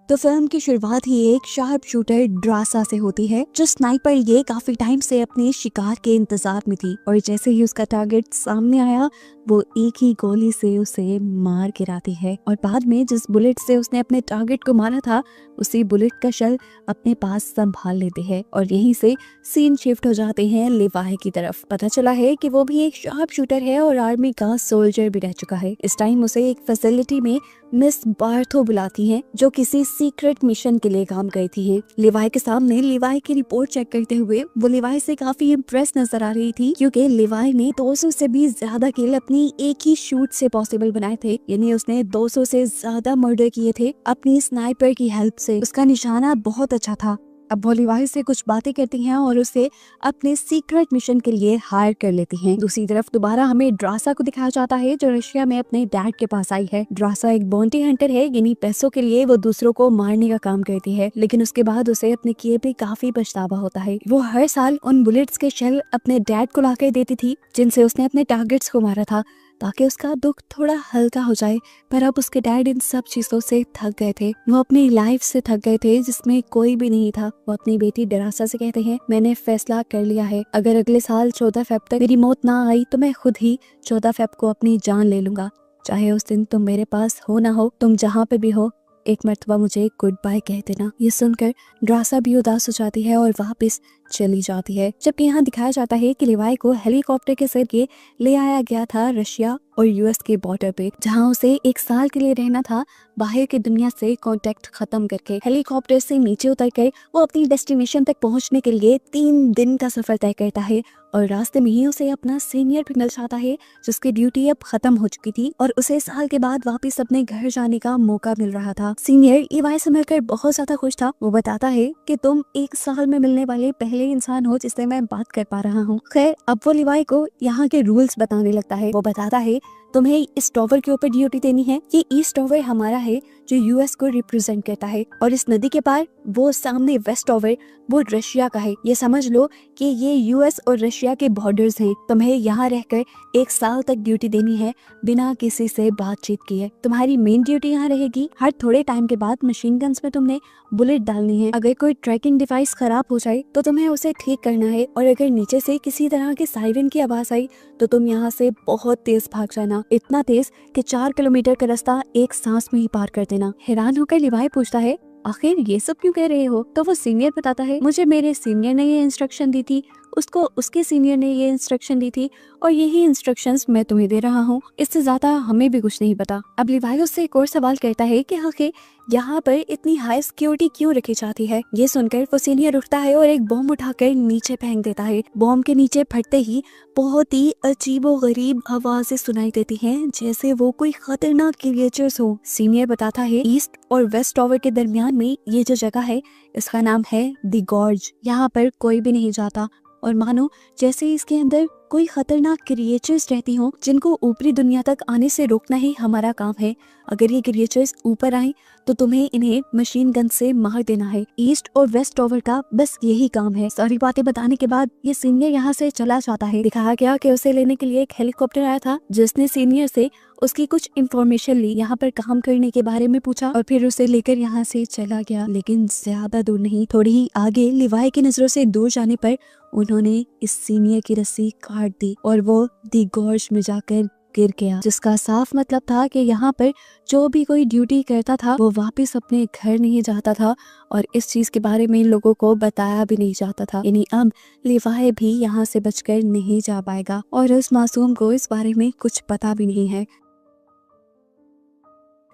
तो फिल्म की शुरुआत ही एक शार्प शूटर ड्रासा से होती है, जो स्नाइपर ये काफी टाइम से अपने शिकार के इंतजार में थी और जैसे ही उसका टारगेट सामने आया वो एक ही गोली से उसे मार गिराती है और बाद में जिस बुलेट से उसने अपने टारगेट को मारा था उसी बुलेट का शल अपने पास संभाल लेते हैं और यहीं से सीन शिफ्ट हो जाते हैं लिवाई की तरफ। पता चला है कि वो भी एक शार्प शूटर है और आर्मी का सोल्जर भी रह चुका है। इस टाइम उसे एक फैसिलिटी में मिस बार्थो बुलाती हैं, जो किसी सीक्रेट मिशन के लिए काम करती है। लिवाई के सामने लिवाई की रिपोर्ट चेक करते हुए वो लिवाई से काफी इम्प्रेस नजर आ रही थी, क्योंकि लिवाई ने 200 से भी ज्यादा किल अपनी एक ही शूट से पॉसिबल बनाए थे। यानी उसने 200 से ज्यादा मर्डर किए थे अपनी स्नाइपर की हेल्प से। उसका निशाना बहुत अच्छा था। अब वो लिवाई से कुछ बातें करती हैं और उसे अपने सीक्रेट मिशन के लिए हायर कर लेती हैं। दूसरी तरफ दोबारा हमें ड्रासा को दिखाया जाता है, जो रशिया में अपने डैड के पास आई है। ड्रासा एक बाउंटी हंटर है, यानी पैसों के लिए वो दूसरों को मारने का काम करती है, लेकिन उसके बाद उसे अपने किए पे काफी पछतावा होता है। वो हर साल उन बुलेट्स के शेल अपने डैड को लाकर देती थी जिनसे उसने अपने टारगेट्स को मारा था, ताकि उसका दुख थोड़ा हल्का हो जाए। पर अब उसके डैड इन सब चीजों से थक गए थे। वो अपनी लाइफ से थक गए थे जिसमें कोई भी नहीं था। वो अपनी बेटी ड्रासा से कहते हैं, मैंने फैसला कर लिया है, अगर अगले साल 14 फेब तक मेरी मौत ना आई तो मैं खुद ही 14 फेब को अपनी जान ले लूंगा। चाहे उस दिन तुम मेरे पास हो ना हो, तुम जहाँ पे भी हो, एक मर्तबा मुझे गुड बाय कह देना। ये सुनकर ड्रासा भी उदास हो जाती है और वापस चली जाती है। जबकि यहाँ दिखाया जाता है कि लिवाई को हेलीकॉप्टर के जरिए ले आया गया था रशिया और यूएस के बॉर्डर पे, जहाँ उसे 1 साल के लिए रहना था, बाहर की दुनिया से कांटेक्ट खत्म करके। हेलीकॉप्टर से नीचे उतरकर वो अपनी डेस्टिनेशन तक पहुंचने के लिए 3 दिन का सफर तय करता है और रास्ते में ही उसे अपना सीनियर भी मिल जाता है, जिसकी ड्यूटी अब खत्म हो चुकी थी और उसे साल के बाद वापस अपने घर जाने का मौका मिल रहा था। सीनियर लिवाई से मिलकर बहुत ज्यादा खुश था। वो बताता है कि तुम 1 साल में मिलने वाले पहले इंसान हो जिससे मैं बात कर पा रहा हूँ। खैर, अब वो लिवाई को यहाँ के रूल्स बताने लगता है। वो बताता है, तुम्हें इस टॉवर के ऊपर ड्यूटी देनी है। ये ईस्ट टॉवर हमारा है जो यूएस को रिप्रेजेंट करता है, और इस नदी के पार वो सामने वेस्ट टॉवर वो रशिया का है। ये समझ लो कि ये यूएस और रशिया के बॉर्डर्स हैं। तुम्हें यहाँ रहकर 1 साल तक ड्यूटी देनी है बिना किसी से बातचीत किए। तुम्हारी मेन ड्यूटी यहाँ रहेगी, हर थोड़े टाइम के बाद मशीन गन्स में तुमने बुलेट डालनी है। अगर कोई ट्रैकिंग डिवाइस खराब हो जाए तो तुम्हें उसे ठीक करना है, और अगर नीचे से किसी तरह के सायरन की आवाज आई तो तुम यहाँ से बहुत तेज भाग जाना, इतना तेज कि 4 किलोमीटर का रास्ता एक सांस में ही पार कर देना। हैरान होकर लिवाई पूछता है, आखिर ये सब क्यों कह रहे हो? तो वो सीनियर बताता है, मुझे मेरे सीनियर ने ये इंस्ट्रक्शन दी थी, उसको उसके सीनियर ने ये इंस्ट्रक्शन दी थी, और यही इंस्ट्रक्शंस मैं तुम्हें दे रहा हूँ। इससे ज्यादा हमें भी कुछ नहीं पता। अब लिवाई उससे एक और सवाल करता है कि आखिर यहाँ पर इतनी हाई सिक्योरिटी क्यों रखी जाती है? ये सुनकर वो सीनियर उठता है और एक बॉम्ब उठाकर नीचे फेंक देता है। बॉम्ब के नीचे फटते ही बहुत ही अजीबोगरीब आवाजें सुनाई देती हैं, जैसे वो कोई खतरनाक क्रिएचर्स हो। सीनियर बताता है, ईस्ट और वेस्ट टॉवर के दरमियान में ये जो जगह है इसका नाम है द गॉर्ज। यहाँ पर कोई भी नहीं जाता और मानो जैसे इसके अंदर कोई खतरनाक क्रिएचर्स रहती हों, जिनको ऊपरी दुनिया तक आने से रोकना ही हमारा काम है। अगर ये क्रिएचर्स ऊपर आए तो तुम्हें इन्हें मशीन गन से मार देना है। ईस्ट और वेस्ट टॉवर का बस यही काम है। सारी बातें बताने के बाद ये सीनियर यहाँ से चला जाता है। दिखाया गया कि उसे लेने के लिए एक हेलीकॉप्टर आया था, जिसने सीनियर से उसकी कुछ इंफॉर्मेशन ली, यहाँ पर काम करने के बारे में पूछा और फिर उसे लेकर यहाँ से चला गया। लेकिन ज्यादा दूर नहीं, थोड़ी ही आगे लिवाई की नजरों से दूर जाने पर उन्होंने इस सीनियर की रस्सी काट दी और वो दी गॉर्ज में जाकर गिर गया, जिसका साफ मतलब था कि यहाँ पर जो भी कोई ड्यूटी करता था वो वापस अपने घर नहीं जाता था, और इस चीज के बारे में लोगों को बताया भी नहीं जाता था। यानी अब लिवाई भी यहाँ से बचकर नहीं जा पाएगा और उस मासूम को इस बारे में कुछ पता भी नहीं है।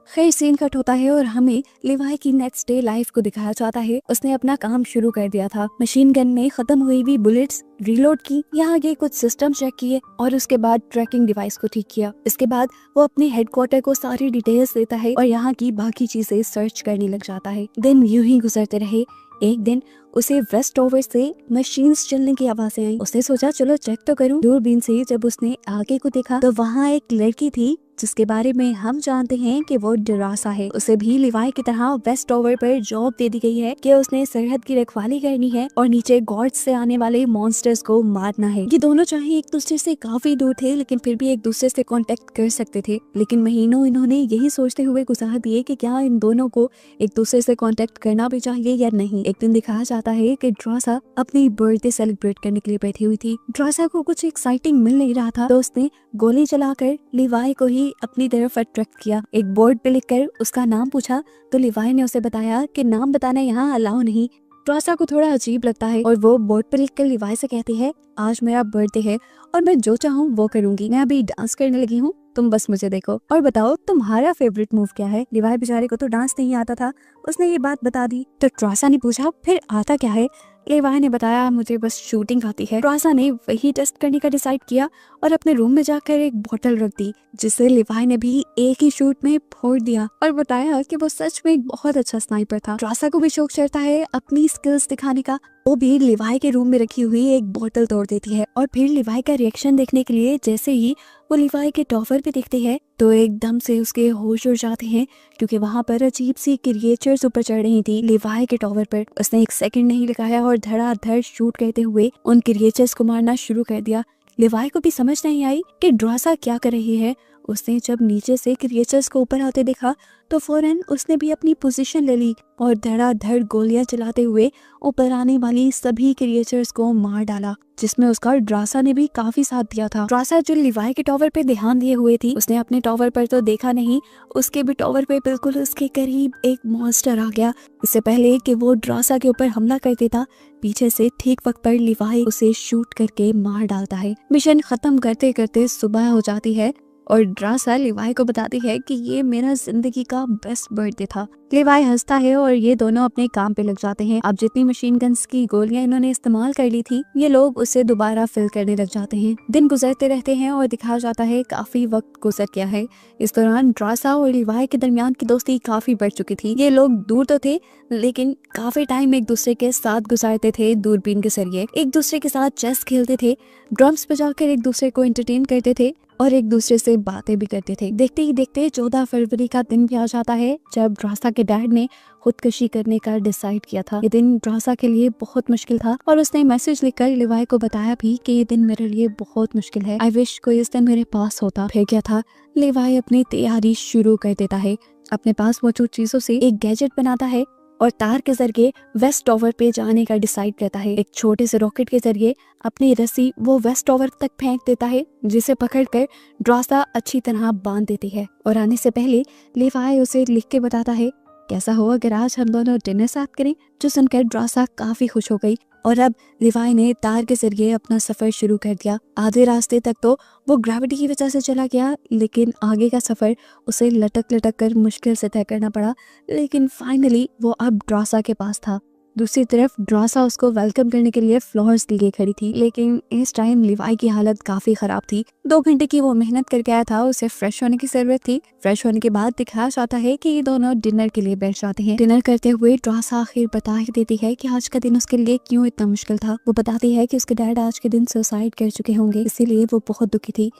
खैर, सीन कट होता है और हमें लिवाई की नेक्स्ट डे लाइफ को दिखाया जाता है। उसने अपना काम शुरू कर दिया था। मशीन गन में खत्म हुई हुई बुलेट्स रीलोड की, यहाँ आगे कुछ सिस्टम चेक किए और उसके बाद ट्रैकिंग डिवाइस को ठीक किया। इसके बाद वो अपने हेडक्वार्टर को सारी डिटेल्स देता है और यहाँ की बाकी चीजें सर्च करने लग जाता है। दिन यूं ही गुजरते रहे। एक दिन उसे वेस्ट ओवर से मशीन्स चलने की आवाजें आई। उसने सोचा चलो चेक तो करूं। दूरबीन से जब उसने आगे को देखा तो वहाँ एक लड़की थी जिसके बारे में हम जानते हैं कि वो ड्रासा है। उसे भी लिवाई की तरह वेस्ट ओवर पर जॉब दे दी गई है कि उसने सरहद की रखवाली करनी है और नीचे गॉड्स से आने वाले मॉन्स्टर्स को मारना है। ये दोनों चाहे एक दूसरे से काफी दूर थे लेकिन फिर भी एक दूसरे से कांटेक्ट कर सकते थे। लेकिन महीनों इन्होंने यही सोचते हुए गुजार दिए कि क्या इन दोनों को एक दूसरे से कांटेक्ट करना भी चाहिए या नहीं। एक दिन दिखाया जाता है कि ड्रासा अपनी बर्थडे सेलिब्रेट करने के लिए बैठी हुई थी। ड्रासा को कुछ एक्साइटिंग मिल नहीं रहा था तो उसने गोली चलाकर लिवाई को ही अपनी तरफ अट्रैक्ट किया। एक बोर्ड पे लिखकर उसका नाम पूछा तो लिवाई ने उसे बताया कि नाम बताना यहाँ अलाउ नहीं। ड्रासा को थोड़ा अजीब लगता है और वो बोर्ड पर लिखकर लिवाई से कहती है आज मेरा बर्थडे है और मैं जो चाहूँ वो करूंगी। मैं अभी डांस करने लगी हूँ, तुम बस मुझे देखो और बताओ तुम्हारा फेवरेट मूव क्या है। लिवाई बेचारे को तो डांस नहीं आता था, उसने ये बात बता दी। तो ड्रासा ने पूछा फिर आता क्या है। लिवाई ने बताया मुझे बस शूटिंग आती है। ड्रासा ने वही टेस्ट करने का डिसाइड किया और अपने रूम में जाकर एक बोतल रख दी जिसे लिवाई ने भी एक ही शूट में फोड़ दिया और बताया कि वो सच में एक बहुत अच्छा स्नाइपर था। ड्रासा को भी शौक चढ़ता है अपनी स्किल्स दिखाने का। वो भी लिवाई के रूम में रखी हुई एक बोतल तोड़ देती है और फिर लिवाई का रिएक्शन देखने के लिए जैसे ही वो लिवाई के टॉवर पे देखती है तो एकदम से उसके होश उड़ जाते हैं क्योंकि वहाँ पर अजीब सी क्रिएचर्स ऊपर चढ़ रही थी लिवाई के टॉवर पर। उसने एक सेकंड नहीं लगाया और धड़ाधड़ शूट करते हुए उन क्रिएचर्स को मारना शुरू कर दिया। लिवाई को भी समझ नहीं आई कि ड्रासा क्या कर रही है। उसने जब नीचे से क्रिएचर्स को ऊपर आते देखा तो फौरन उसने भी अपनी पोजीशन ले ली और धड़ाधड़ गोलियां चलाते हुए ऊपर आने वाली सभी क्रिएचर्स को मार डाला, जिसमें उसका ड्रासा ने भी काफी साथ दिया था। ड्रासा जो लिवाई के टॉवर पे ध्यान दिए हुए थी, उसने अपने टॉवर पर तो देखा नहीं, उसके भी टॉवर पे बिल्कुल उसके करीब एक मॉन्स्टर आ गया। इससे पहले कि वो ड्रासा के ऊपर हमला कर देता, पीछे से ठीक वक्त पर लिवाई उसे शूट करके मार डालता है। मिशन खत्म करते करते सुबह हो जाती है और ड्रासा लिवाई को बताती है कि ये मेरा जिंदगी का बेस्ट बर्थडे था। लिवाई हंसता है और ये दोनों अपने काम पे लग जाते हैं। अब जितनी मशीन गन्स की गोलियां इन्होंने इस्तेमाल कर ली थी, ये लोग उसे दोबारा फिल करने लग जाते हैं। दिन गुजरते रहते हैं और दिखाया जाता है काफी वक्त गुजर गया है। इस दौरान ड्रासा और लिवाई के दरमियान की दोस्ती काफी बढ़ चुकी थी। ये लोग दूर तो थे लेकिन काफी टाइम एक दूसरे के साथ गुजारते थे। दूरबीन के जरिए एक दूसरे के साथ चेस खेलते थे, ड्रम्स बजाकर एक दूसरे को एंटरटेन करते थे और एक दूसरे से बातें भी करते थे। देखते ही देखते 14 फरवरी का दिन भी आ जाता है जब ड्रासा के डैड ने खुदकुशी करने का डिसाइड किया था। ये दिन ड्रासा के लिए बहुत मुश्किल था और उसने मैसेज लिखकर लिवाई को बताया भी कि ये दिन मेरे लिए बहुत मुश्किल है, आई विश कोई इस दिन मेरे पास होता। फिर क्या था, लिवाई अपनी तैयारी शुरू कर देता है। अपने पास मौजूद चीजों से एक गैजेट बनाता है और तार के जरिए वेस्ट ओवर पे जाने का डिसाइड करता है। एक छोटे से रॉकेट के जरिए अपनी रस्सी वो वेस्ट ओवर तक फेंक देता है, जिसे पकड़कर ड्रासा अच्छी तरह बांध देती है और आने से पहले लिवाई उसे लिख के बताता है कैसा हो अगर आज हम दोनों डिनर साथ करें। जो सुनकर ड्रासा काफी खुश हो गई और अब लिवाई ने तार के जरिए अपना सफर शुरू कर दिया। आधे रास्ते तक तो वो ग्रेविटी की वजह से चला गया, लेकिन आगे का सफर उसे लटक लटक कर मुश्किल से तय करना पड़ा। लेकिन फाइनली वो अब ड्रासा के पास था। दूसरी तरफ ड्रासा उसको वेलकम करने के लिए फ्लोर्स लिए खड़ी थी, लेकिन इस टाइम लिवाई की हालत काफी खराब थी। 2 घंटे की वो मेहनत करके आया था, उसे फ्रेश होने की जरूरत थी। फ्रेश होने के बाद दिखाया जाता है कि ये दोनों डिनर के लिए बैठ जाते हैं। डिनर करते हुए ड्रासा आखिर बता ही देती है कि आज का दिन उसके लिए क्यों इतना मुश्किल था। वो बताती है कि उसके डैड आज के दिन सुसाइड कर चुके होंगे, इसीलिए वो बहुत दुखी थी।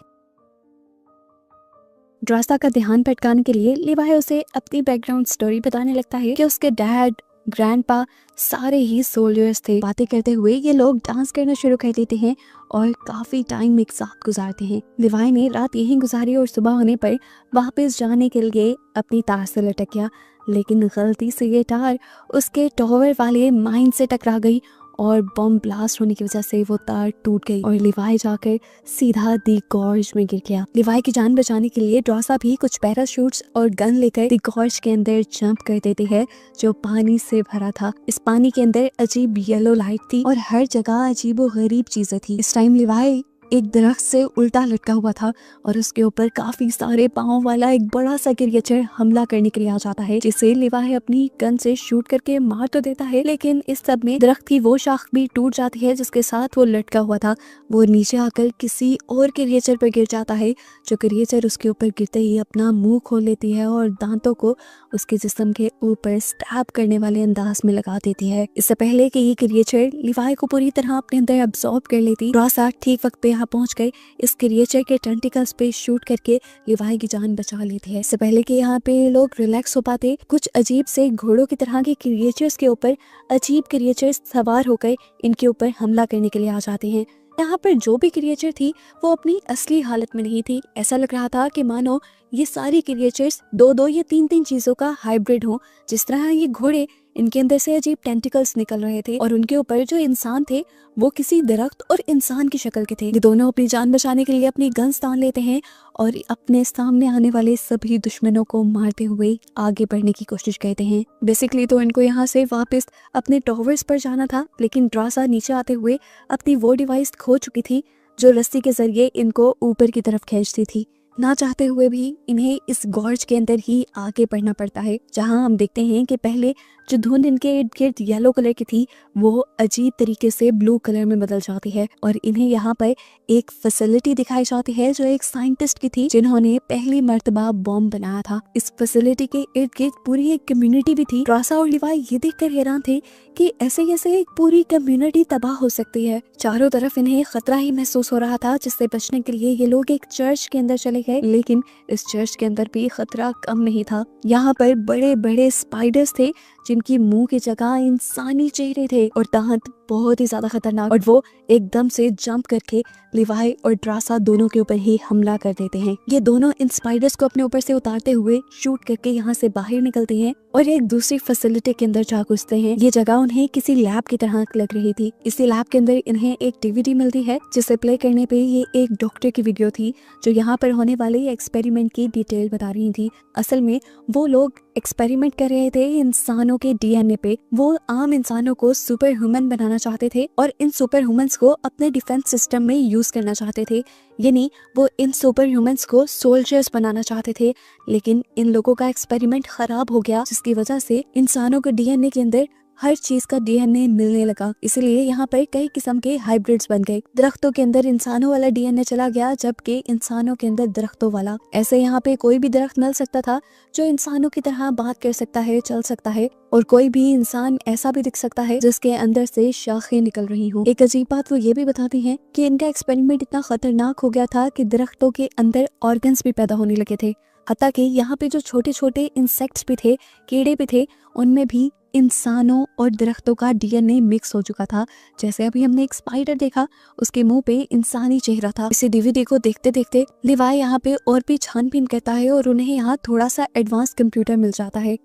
ड्रासा का ध्यान भटकाने के लिए लिवाई उसे अपनी बैकग्राउंड स्टोरी बताने लगता है कि उसके डैड, ग्रैंडपा सारे ही सोल्जर्स थे। बातें करते हुए ये लोग डांस करना शुरू कर देते हैं और काफी टाइम एक साथ गुजारते हैं। लिवाई ने रात यहीं गुजारी और सुबह होने पर वापस जाने के लिए अपनी तार से लटक गया, लेकिन गलती से ये तार उसके टॉवर वाले माइन से टकरा गई और बम ब्लास्ट होने की वजह से वो तार टूट गई और लिवाई जाकर सीधा दी गॉर्ज में गिर गया। लिवाई की जान बचाने के लिए ड्रासा भी कुछ पैराशूट्स और गन लेकर दी गॉर्ज के अंदर जंप कर देते हैं, जो पानी से भरा था। इस पानी के अंदर अजीब येलो लाइट थी और हर जगह अजीबो गरीब चीजें थी। इस टाइम लिवाई एक दरख्त से उल्टा लटका हुआ था और उसके ऊपर काफी सारे पाँव वाला एक बड़ा सा क्रिएचर हमला करने के लिए आ जाता है, जिसे लिवाई अपनी गन से शूट करके मार तो देता है, लेकिन इस सब में दरख्त की वो शाख भी टूट जाती है जिसके साथ वो लटका हुआ था। वो नीचे आकर किसी और क्रिएचर पर गिर जाता है, जो क्रिएचर उसके ऊपर गिरते ही अपना मुंह खोल लेती है और दांतों को उसके जिस्म के ऊपर स्टैब करने वाले अंदाज में लगा देती है। इससे पहले कि ये क्रिएचर लिवाई को पूरी तरह अपने अंदर अब्सॉर्ब कर लेती, ड्रासा ठीक वक्त पे यहाँ पहुंच कर इस क्रिएचर के टेंटिकल्स पे शूट करके लिवाई की जान बचा लेती है। इससे पहले कि यहाँ पे लोग रिलैक्स हो पाते, कुछ अजीब से घोड़ों की तरह के क्रिएचर्स के ऊपर अजीब क्रिएचर्स सवार होकर इनके ऊपर हमला करने के लिए आ जाते हैं। यहाँ पर जो भी क्रिएचर थी वो अपनी असली हालत में नहीं थी। ऐसा लग रहा था कि मानो ये सारी क्रिएचर्स दो या तीन तीन चीजों का हाइब्रिड हो। जिस तरह ये घोड़े, इनके अंदर से अजीब टेंटिकल्स निकल रहे थे और उनके ऊपर जो इंसान थे वो किसी दरख्त और इंसान की शक्ल के थे। ये दोनों अपनी जान बचाने के लिए अपनी गन्स तान लेते हैं और अपने सामने आने वाले सभी दुश्मनों को मारते हुए आगे बढ़ने की कोशिश करते हैं। बेसिकली तो इनको यहाँ से वापस अपने टॉवर्स पर जाना था, लेकिन ड्रासा नीचे आते हुए अपनी वो डिवाइस खो चुकी थी जो रस्सी के जरिए इनको ऊपर की तरफ खींचती थी। ना चाहते हुए भी इन्हें इस गॉर्ज के अंदर ही आगे बढ़ना पड़ता है, जहां हम देखते हैं कि पहले जो धुंध इनके इर्द गिर्द येलो कलर की थी वो अजीब तरीके से ब्लू कलर में बदल जाती है और इन्हें यहाँ पर एक फैसिलिटी दिखाई जाती है जो एक साइंटिस्ट की थी जिन्होंने पहली मर्तबा बॉम्ब बनाया था। इस फैसिलिटी के इर्द गिर्द पूरी एक कम्युनिटी भी थी। ड्रासा और लिवाई ये देखकर हैरान थे कि ऐसे कैसे एक पूरी कम्युनिटी तबाह हो सकती है। चारों तरफ इन्हें खतरा ही महसूस हो रहा था, जिससे बचने के लिए ये लोग एक चर्च के अंदर चले गए, लेकिन इस चर्च के अंदर भी खतरा कम नहीं था। यहाँ पर बड़े बड़े स्पाइडर्स थे जिनकी मुंह की जगह इंसानी चेहरे थे और दांत बहुत ही ज्यादा खतरनाक, और वो एकदम से जंप करके लिवाई और ड्रासा दोनों के ऊपर ही हमला कर देते हैं। ये दोनों इन स्पाइडर्स को अपने ऊपर से उतारते हुए शूट करके यहाँ से बाहर निकलते हैं और एक दूसरी फैसिलिटी के अंदर जा घुसते हैं। ये जगह उन्हें किसी लैब की तरह लग रही थी। इसी लैब के अंदर इन्हें एक डीवीडी मिलती है जिसे प्ले करने पे ये एक डॉक्टर की वीडियो थी जो यहाँ पर होने वाले एक्सपेरिमेंट की डिटेल बता रही थी। असल में वो लोग एक्सपेरिमेंट कर रहे थे इंसानों के डीएनए पे। वो आम इंसानों को सुपर ह्यूमन बनाना चाहते थे और इन सुपर ह्यूमंस को अपने डिफेंस सिस्टम में यूज करना चाहते थे, यानी वो इन सुपर ह्यूमंस को सोल्जर्स बनाना चाहते थे। लेकिन इन लोगों का एक्सपेरिमेंट खराब हो गया, जिसकी वजह से इंसानों के डीएनए के अंदर हर चीज का डीएनए मिलने लगा। इसलिए यहाँ पर कई किस्म के हाइब्रिड्स बन गए। दरख्तों के अंदर इंसानों वाला डीएनए चला गया, जबकि इंसानों के अंदर दरख्तों वाला। ऐसे यहाँ पे कोई भी दरख्त मिल सकता था जो इंसानों की तरह बात कर सकता है, चल सकता है, और कोई भी इंसान ऐसा भी दिख सकता है जिसके अंदर से शाखें निकल रही हो। एक अजीब बात वो ये भी बताती है कि इनका एक्सपेरिमेंट इतना खतरनाक हो गया था कि दरख्तों के अंदर ऑर्गन्स भी पैदा होने लगे थे। हत्ता कि यहाँ पे जो छोटे छोटे इंसेक्ट्स भी थे, कीड़े भी थे, उनमें भी इंसानों और दरख्तों का डीएनए मिक्स हो चुका था। जैसे अभी हमने एक स्पाइडर देखा, उसके मुंह पे इंसानी चेहरा था। इसे डीवीडी को देखते देखते लिवाई यहाँ पे और भी छानबीन करता है और उन्हें यहाँ थोड़ा सा एडवांस कंप्यूटर मिल जाता है।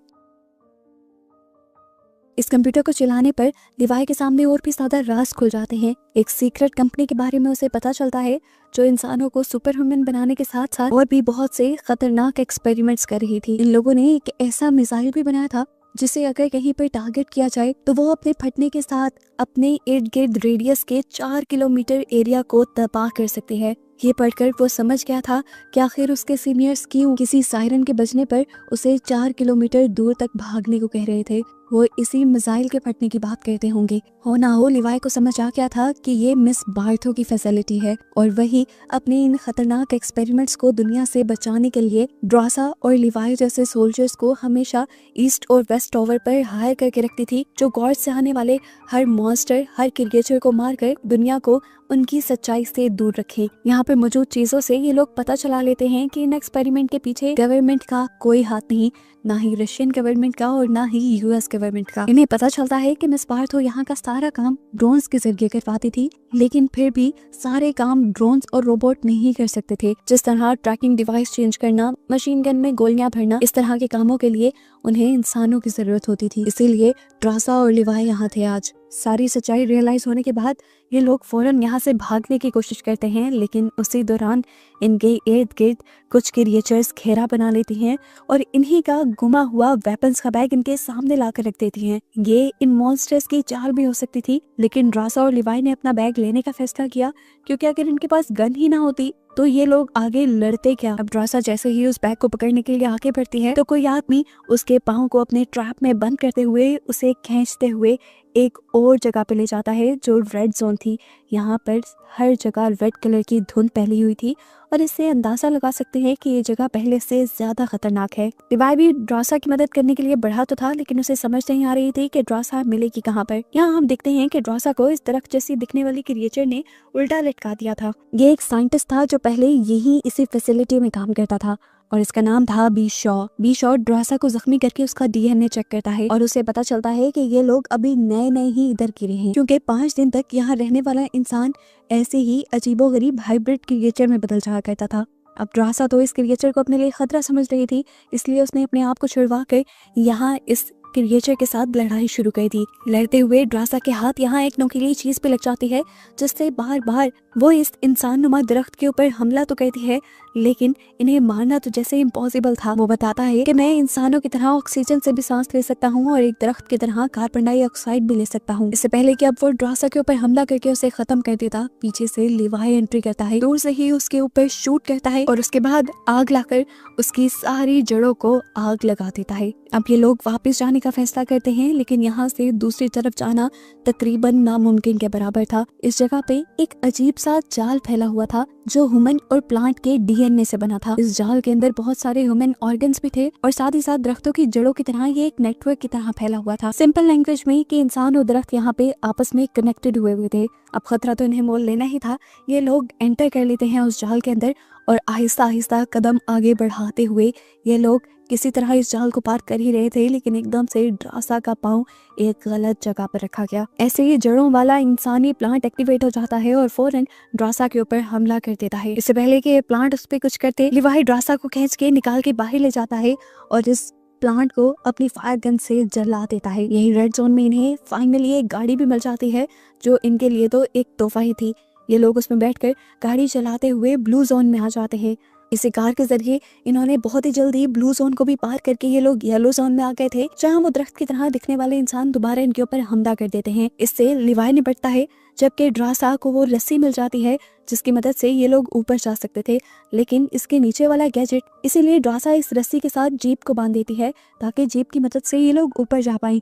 इस कंप्यूटर को चलाने पर लिवाई के सामने और भी ज्यादा राज खुल जाते हैं। एक सीक्रेट कंपनी के बारे में उसे पता चलता है जो इंसानों को सुपर ह्यूमन बनाने के साथ साथ और भी बहुत से खतरनाक एक्सपेरिमेंट्स कर रही थी। इन लोगों ने एक ऐसा मिसाइल भी बनाया था जिसे अगर कहीं पर टारगेट किया जाए तो वो अपने फटने के साथ अपने इर्द गिर्द रेडियस के 4 किलोमीटर एरिया को तबाह कर सकती है। ये पढ़कर वो समझ गया था कि आखिर उसके सीनियर्स क्यों किसी सायरन के बजने पर उसे 4 किलोमीटर दूर तक भागने को कह रहे थे। वो इसी मिसाइल के फटने की बात करते होंगे। हो ना हो लिवाई को समझ आ गया था कि ये मिस बार्थो की फैसिलिटी है और वही अपने इन खतरनाक एक्सपेरिमेंट्स को दुनिया से बचाने के लिए ड्रासा और लिवाई जैसे सोल्जर्स को हमेशा ईस्ट और वेस्ट टॉवर पर हायर करके रखती थी, जो गॉड से आने वाले हर मॉन्स्टर, हर क्रिएचर को मारकर दुनिया को उनकी सच्चाई से दूर रखें। यहाँ पे मौजूद चीजों से ये लोग पता चला लेते हैं कि इन एक्सपेरिमेंट के पीछे गवर्नमेंट का कोई हाथ नहीं, ना ही रशियन गवर्नमेंट का और ना ही यूएस गवर्नमेंट का। इन्हें पता चलता है कि मिस बार्थो यहाँ का सारा काम ड्रोन्स के जरिए करवाती थी, लेकिन फिर भी सारे काम ड्रोन्स और रोबोट नहीं कर सकते थे। जिस तरह ट्रैकिंग डिवाइस चेंज करना, मशीन गन में गोलियां भरना, इस तरह के कामों के लिए उन्हें इंसानों की जरूरत होती थी। इसीलिए ड्रासा और लिवाई यहाँ थे आज। सारी सच्चाई रियलाइज होने के बाद ये लोग फौरन यहाँ से भागने की कोशिश करते हैं, लेकिन उसी दौरान इनके इर्द गिर्द कुछ क्रिएचर्स घेरा बना लेती हैं और इन्हीं का गुमा हुआ वेपन्स का बैग इनके सामने ला कर रख देती हैं। ये इन मॉन्स्टर्स की चाल भी हो सकती थी, लेकिन ड्रासा और लिवाई ने अपना बैग लेने का फैसला किया, क्योंकि अगर इनके पास गन ही ना होती तो ये लोग आगे लड़ते क्या। अब ड्रासा जैसे ही उस बैग को पकड़ने के लिए आगे बढ़ती है तो कोई आदमी उसके पाँव को अपने ट्रैप में बंद करते हुए उसे खींचते हुए एक और जगह पे ले जाता है जो रेड जोन थी। यहाँ पर हर जगह रेड कलर की धुंध फैली हुई थी और इससे अंदाजा लगा सकते हैं कि ये जगह पहले से ज्यादा खतरनाक है। लिवाई भी ड्रासा की मदद करने के लिए बढ़ा तो था, लेकिन उसे समझ नहीं आ रही थी कि ड्रासा मिलेगी कहाँ पर। यहाँ हम देखते हैं कि ड्रासा को इस दरख्त जैसी दिखने वाली क्रिएचर ने उल्टा लटका दिया था। ये एक साइंटिस्ट था जो पहले यही इसी फैसिलिटी में काम करता था और इसका नाम था बी शॉ ड्रासा को जख्मी करके उसका डीएनए चेक करता है और उसे पता चलता है कि ये लोग अभी नए नए ही इधर गिरे हैं, क्योंकि 5 दिन तक यहाँ रहने वाला इंसान ऐसे ही अजीबोगरीब हाइब्रिड क्रिएचर में बदल जाया करता था। अब ड्रासा तो इस क्रिएचर को अपने लिए खतरा समझ रही थी, इसलिए उसने अपने आप को छुड़वा कर यहाँ इस क्रिएचर के साथ लड़ाई शुरू कर दी। लड़ते हुए ड्रासा के हाथ यहाँ एक नुकीली चीज पे लग जाती है, जिससे बार बार वो इस इंसान नुमा दरख्त के ऊपर हमला तो करती है, लेकिन इन्हें मारना तो जैसे इम्पॉसिबल था। वो बताता है कि मैं इंसानों की तरह ऑक्सीजन से भी सांस ले सकता हूँ और एक दरख्त की तरह कार्बन डाइऑक्साइड भी ले सकता हूँ। इससे पहले कि अब वो ड्रासा के ऊपर हमला करके उसे खत्म कर देता, पीछे से लिवाई एंट्री करता है, दूर से ही उसके ऊपर शूट करता है और उसके बाद आग लाकर उसकी सारी जड़ों को आग लगा देता है। अब ये लोग वापस जाने का फैसला करते हैं, लेकिन यहाँ से दूसरी तरफ जाना तकरीबन नामुमकिन के बराबर था। इस जगह पे एक अजीब सा जाल फैला हुआ था जो ह्यूमन और प्लांट के डीएनए से बना था। इस जाल के अंदर बहुत सारे ह्यूमन ऑर्गन्स भी थे और साथ ही साथ दरख्तों की जड़ों की तरह ये एक नेटवर्क की तरह फैला हुआ था। सिंपल लैंग्वेज में कि इंसान और दरख्त यहाँ पे आपस में कनेक्टेड हुए थे। अब खतरा तो इन्हें मोल लेना ही था। ये लोग एंटर कर लेते हैं उस जाल के अंदर और आहिस्ता आहिस्ता कदम आगे बढ़ाते हुए ये लोग किसी तरह इस जाल को पार कर ही रहे थे, लेकिन एकदम से ड्रासा का पाँव एक गलत जगह पर रखा गया। ऐसे ही जड़ों वाला इंसानी प्लांट एक्टिवेट हो जाता है और फौरन ड्रासा के ऊपर हमला कर देता है। इससे पहले कि प्लांट उस पर कुछ करते, लिवाई ड्रासा को खींच के निकाल के बाहर ले जाता है और इस प्लांट को अपनी फायर गन से जला देता है। यही रेड जोन में इन्हें फाइनली एक गाड़ी भी मिल जाती है जो इनके लिए तो एक तोहफा ही थी। ये लोग उसमें बैठकर गाड़ी चलाते हुए ब्लू जोन में आ जाते हैं। इसी कार के जरिए इन्होंने बहुत ही जल्दी ब्लू जोन को भी पार करके ये लोग येलो जोन में आ गए थे, जहां वो दरख्त की तरह दिखने वाले इंसान दोबारा इनके ऊपर हमला कर देते हैं। इससे लिवाई निपटता है, जबकि ड्रासा को वो रस्सी मिल जाती है जिसकी मदद से ये लोग ऊपर जा सकते थे, लेकिन इसके नीचे वाला गैजेट, इसीलिए ड्रासा इस रस्सी के साथ जीप को बांध देती है ताकि जीप की मदद से ये लोग ऊपर जा पाए।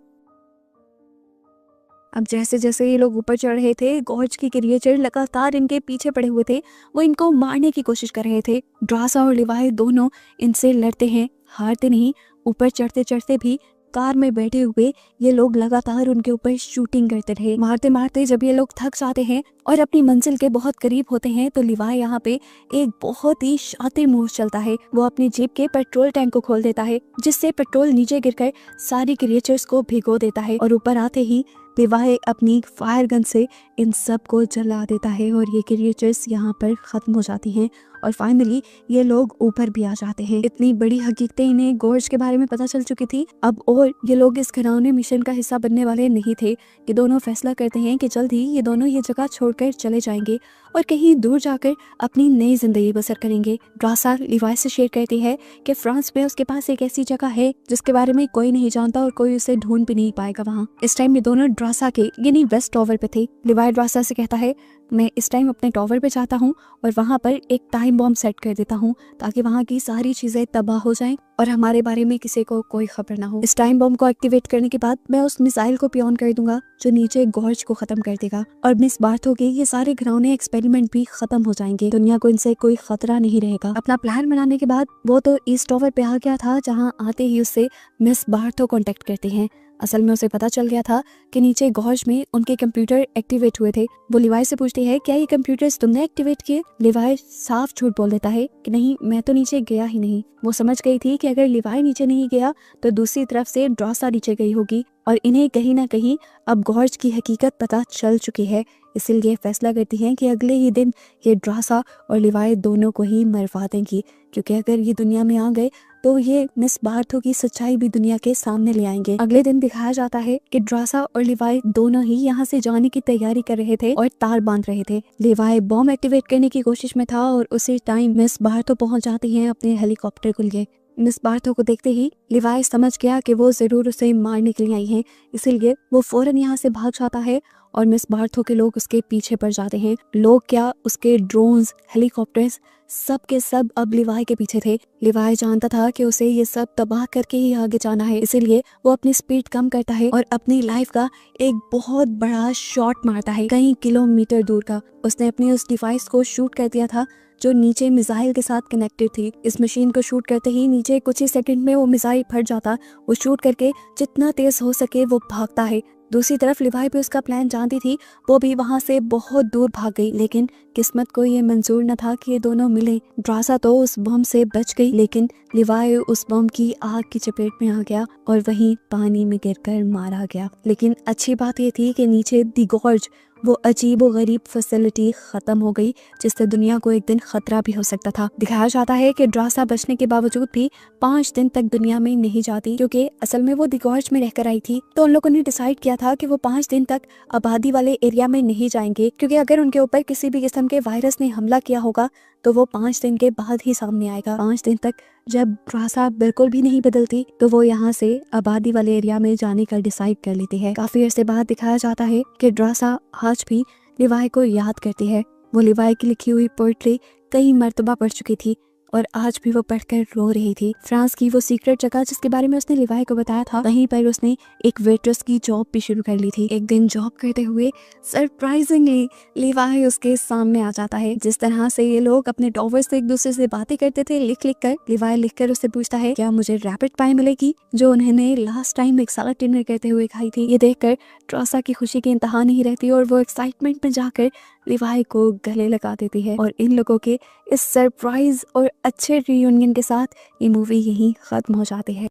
अब जैसे जैसे ये लोग ऊपर चढ़ रहे थे, गॉर्ज की क्रिएचर लगातार इनके पीछे पड़े हुए थे। वो इनको मारने की कोशिश कर रहे थे। ड्रासा और लिवाई दोनों इनसे लड़ते हैं, हारते नहीं। ऊपर चढ़ते चढ़ते भी कार में बैठे हुए ये लोग लगातार उनके ऊपर शूटिंग करते रहे। मारते मारते जब ये लोग थक जाते हैं और अपनी मंजिल के बहुत करीब होते हैं तो लिवाई यहाँ पे एक बहुत ही शातिर मूव चलता है। वो अपनी जीप के पेट्रोल टैंक को खोल देता है, जिससे पेट्रोल नीचे गिरकर सारी क्रिएचर्स को भिगो देता है और ऊपर आते ही लिवाई अपनी फायर गन से इन सब को जला देता है और ये क्रिएचर्स यहाँ पर खत्म हो जाती हैं और फाइनली ये लोग ऊपर भी आ जाते हैं। इतनी बड़ी हकीकतें इन्हें गॉर्ज के बारे में पता चल चुकी थी अब, और ये लोग इस घिनौने मिशन का हिस्सा बनने वाले नहीं थे। ये दोनों फैसला करते हैं कि जल्द ही ये दोनों ये जगह छोड़कर चले जाएंगे और कहीं दूर जाकर अपनी नई जिंदगी बसर करेंगे। ड्रासा लिवाई से शेयर करती है कि फ्रांस में उसके पास एक ऐसी जगह है जिसके बारे में कोई नहीं जानता और कोई उसे ढूंढ भी नहीं पाएगा वहाँ। इस टाइम ये दोनों ड्रासा के यानी वेस्ट टॉवर पे थे। लिवाई ड्रासा से कहता है, मैं इस टाइम अपने टॉवर पे जाता हूँ और वहाँ पर एक टाइम बॉम्ब सेट कर देता हूँ ताकि वहाँ की सारी चीजें तबाह हो जाएं और हमारे बारे में किसी को कोई खबर ना हो। इस टाइम बॉम्ब को एक्टिवेट करने के बाद मैं उस मिसाइल को पियोन कर दूंगा जो नीचे गॉर्ज को खत्म कर देगा और मिस बार्थो के ये सारे घिनौने एक्सपेरिमेंट भी खत्म हो जाएंगे। दुनिया को इनसे कोई खतरा नहीं रहेगा। अपना प्लान बनाने के बाद वो तो ईस्ट टॉवर पे आ गया था, जहाँ आते ही उससे मिस बार्थो कॉन्टेक्ट करते हैं। असल में उसे पता चल गया था कि नीचे गॉर्ज में उनके कंप्यूटर एक्टिवेट हुए थे। वो लिवाई से पूछती है, क्या ये कंप्यूटर्स तुमने एक्टिवेट किए? लिवाई साफ झूठ बोल देता है कि नहीं, मैं तो नीचे गया ही नहीं। वो समझ गई थी कि अगर लिवाई नीचे नहीं गया तो दूसरी तरफ से ड्रासा नीचे गई होगी और इन्हें कहीं ना कहीं अब गॉर्ज की हकीकत पता चल चुकी है। इसीलिए फैसला करती हैं कि अगले ही दिन ये ड्रासा और लिवाई दोनों को ही मरवा देंगी, क्योंकि अगर ये दुनिया में आ गए तो ये मिस बार्थो की सच्चाई भी दुनिया के सामने ले आएंगे। अगले दिन दिखाया जाता है कि ड्रासा और लिवाई दोनों ही यहाँ से जाने की तैयारी कर रहे थे और तार बांध रहे थे। लिवाई बॉम्ब एक्टिवेट करने की कोशिश में था और उसी टाइम मिस बार्थो पहुंच जाती हैं अपने हेलीकॉप्टर को लिए। मिस बार्थो को देखते ही लिवाई समझ गया कि वो जरूर उसे मारने के लिए आई हैं, इसीलिए वो फौरन यहाँ से भाग जाता है और मिस बार्थो के लोग उसके पीछे पड़ जाते हैं। लोग क्या, उसके ड्रोन्स, हेलीकॉप्टर्स सब के सब अब लिवाई के पीछे थे। लिवाई जानता था कि उसे ये सब तबाह करके ही आगे जाना है, इसीलिए वो अपनी स्पीड कम करता है और अपनी लाइफ का एक बहुत बड़ा शॉट मारता है, कई किलोमीटर दूर का। उसने अपनी उस डिवाइस को शूट कर दिया था जो नीचे मिसाइल के साथ कनेक्टेड थी। इस मशीन को शूट करते ही नीचे कुछ ही सेकंड में वो मिसाइल फट जाता। वो शूट करके जितना तेज हो सके वो भागता है। दूसरी तरफ लिवाई भी उसका प्लान जानती थी, वो भी वहां से बहुत दूर भाग गई, लेकिन किस्मत को ये मंजूर न था कि ये दोनों मिले। ड्रासा तो उस बम से बच गई, लेकिन लिवाई उस बम की आग की चपेट में आ गया और वहीं पानी में गिरकर मारा गया। लेकिन अच्छी बात ये थी कि नीचे दी गॉर्ज, वो अजीब व गरीब फैसिलिटी खत्म हो गई जिससे दुनिया को एक दिन खतरा भी हो सकता था। दिखाया जाता है कि ड्रासा बचने के बावजूद भी 5 दिन तक दुनिया में नहीं जाती, क्योंकि असल में वो दी गॉर्ज में रहकर आई थी। तो उन लोगों ने डिसाइड किया था कि वो 5 दिन तक आबादी वाले एरिया में नहीं जाएंगे, क्योंकि अगर उनके ऊपर किसी भी किस्म के वायरस ने हमला किया होगा तो वो 5 दिन के बाद ही सामने आएगा। 5 दिन तक जब ड्रासा बिल्कुल भी नहीं बदलती तो वो यहाँ से आबादी वाले एरिया में जाने का डिसाइड कर लेती है। काफी अरसे बाद दिखाया जाता है कि ड्रासा आज भी लिवाई को याद करती है। वो लिवाई की लिखी हुई पोएट्री कई मर्तबा पढ़ चुकी थी और आज भी वो पढ़कर रो रही थी। फ्रांस की वो सीक्रेट जगह जिसके बारे में उसने लिवाई को बताया था, वहीं पर उसने एक वेट्रेस की जॉब भी शुरू कर ली थी। एक दिन जॉब करते हुए सरप्राइजिंगली लिवाई उसके सामने आ जाता है। जिस तरह से ये लोग अपने टॉवर से एक दूसरे से बातें करते थे लिख लिख कर, लिवाई लिख कर उससे पूछता है क्या मुझे रैपिड पाई मिलेगी जो उन्होंने लास्ट टाइम एक साला डिनर करते हुए खाई थी। ये देखकर ट्रासा की खुशी की इंतहा नहीं रहती और वो एक्साइटमेंट में जाकर लिवाई को गले लगा देती है। और इन लोगों के इस सरप्राइज और अच्छे रियूनियन के साथ ये मूवी यहीं खत्म हो जाती है।